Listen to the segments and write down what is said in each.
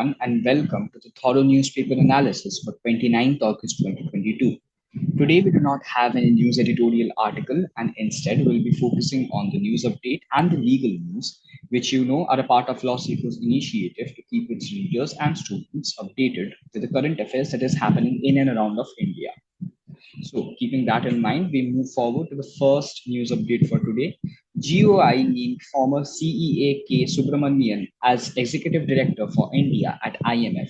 everyone, and welcome to the thorough newspaper analysis for 29th August 2022. Today, we do not have any news editorial article, and instead, we'll be focusing on the news update and the legal news, which you know are a part of LawSikho's initiative to keep its readers and students updated with the current affairs that is happening in and around of India. So, keeping that in mind, we move forward to the first news update for today. GOI named former CEA K. Subramanian as Executive Director for India at IMF.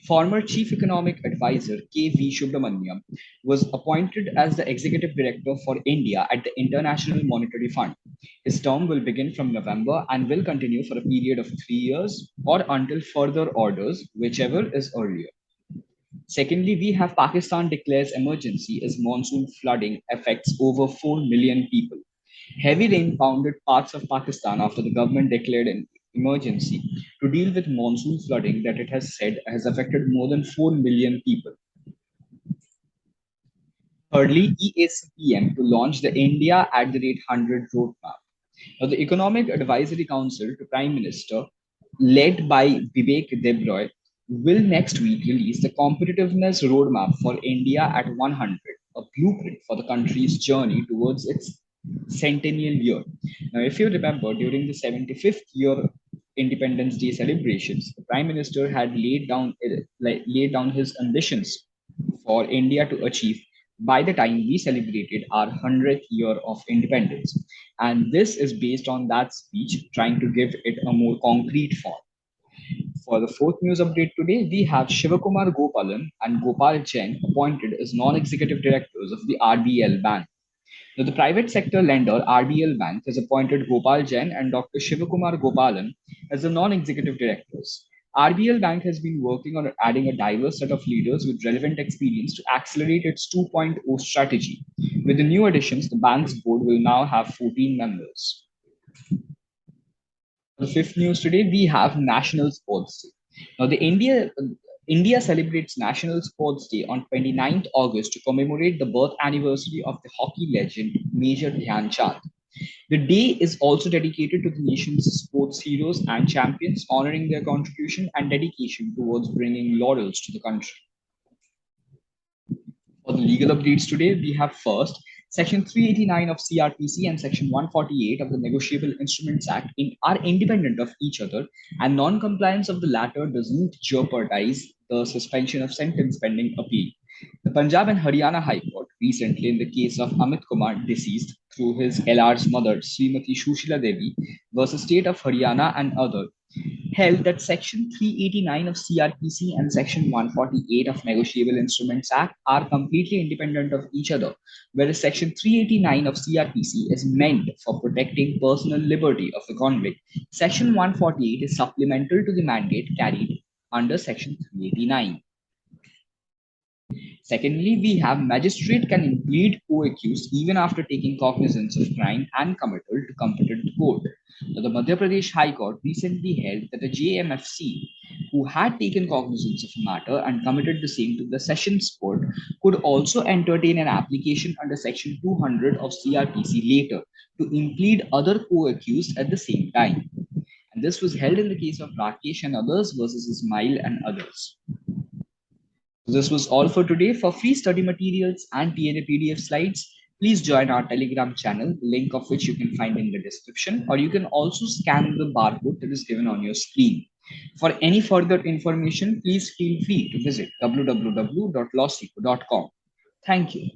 Former Chief Economic Advisor K.V. Subramaniam was appointed as the Executive Director for India at the International Monetary Fund. His term will begin from November and will continue for a period of 3 years or until further orders, whichever is earlier. Secondly, we have Pakistan declares emergency as monsoon flooding affects over 4 million people. Heavy rain pounded parts of Pakistan after the government declared an emergency to deal with monsoon flooding that it has said has affected more than 4 million people. Thirdly, EACPM to launch the India at the rate 100 roadmap. Now, the Economic Advisory Council to Prime Minister, led by Vivek Debroy, will next week release the competitiveness roadmap for India at 100, a blueprint for the country's journey towards its centennial year. Now, if you remember, during the 75th year Independence Day celebrations, the Prime Minister had laid down his ambitions for India to achieve by the time we celebrated our 100th year of independence. And this is based on that speech, trying to give it a more concrete form. For the fourth news update today, we have Shivakumar Gopalan and Gopal Jain appointed as non-executive directors of the RBL Bank. Now, the private sector lender RBL Bank has appointed Gopal Jain and Dr. Shivakumar Gopalan as the non-executive directors. RBL Bank has been working on adding a diverse set of leaders with relevant experience to accelerate its 2.0 strategy. With the new additions, the bank's board will now have 14 members. The fifth news today, we have National Sports Day. Now, India celebrates National Sports Day on 29th August to commemorate the birth anniversary of the hockey legend Major Dhyan Chand. The day is also dedicated to the nation's sports heroes and champions, honoring their contribution and dedication towards bringing laurels to the country. For the legal updates today, we have first Section 389 of CrPC and Section 148 of the Negotiable Instruments Act are independent of each other, and non-compliance of the latter doesn't jeopardize the suspension of sentence pending appeal. The Punjab and Haryana High Court recently, in the case of Amit Kumar, deceased through his LR's mother, Srimati Sushila Devi, versus State of Haryana and other, held that Section 389 of CrPC and Section 148 of Negotiable Instruments Act are completely independent of each other, whereas Section 389 of CrPC is meant for protecting personal liberty of the convict. Section 148 is supplemental to the mandate carried under Section 389. Secondly, we have magistrate can implead co-accused even after taking cognizance of crime and committal to competent court. Now, the Madhya Pradesh High Court recently held that a JMFC who had taken cognizance of a matter and committed the same to the Sessions Court could also entertain an application under Section 200 of CrPC later to implead other co-accused at the same time. And this was held in the case of Rakesh and Ors versus Ismail and Ors. This was all for today. For free study materials and TNA PDF slides, please join our Telegram channel, the link of which you can find in the description, or you can also scan the barcode that is given on your screen. For any further information, please feel free to visit www.lawsikho.com. Thank you.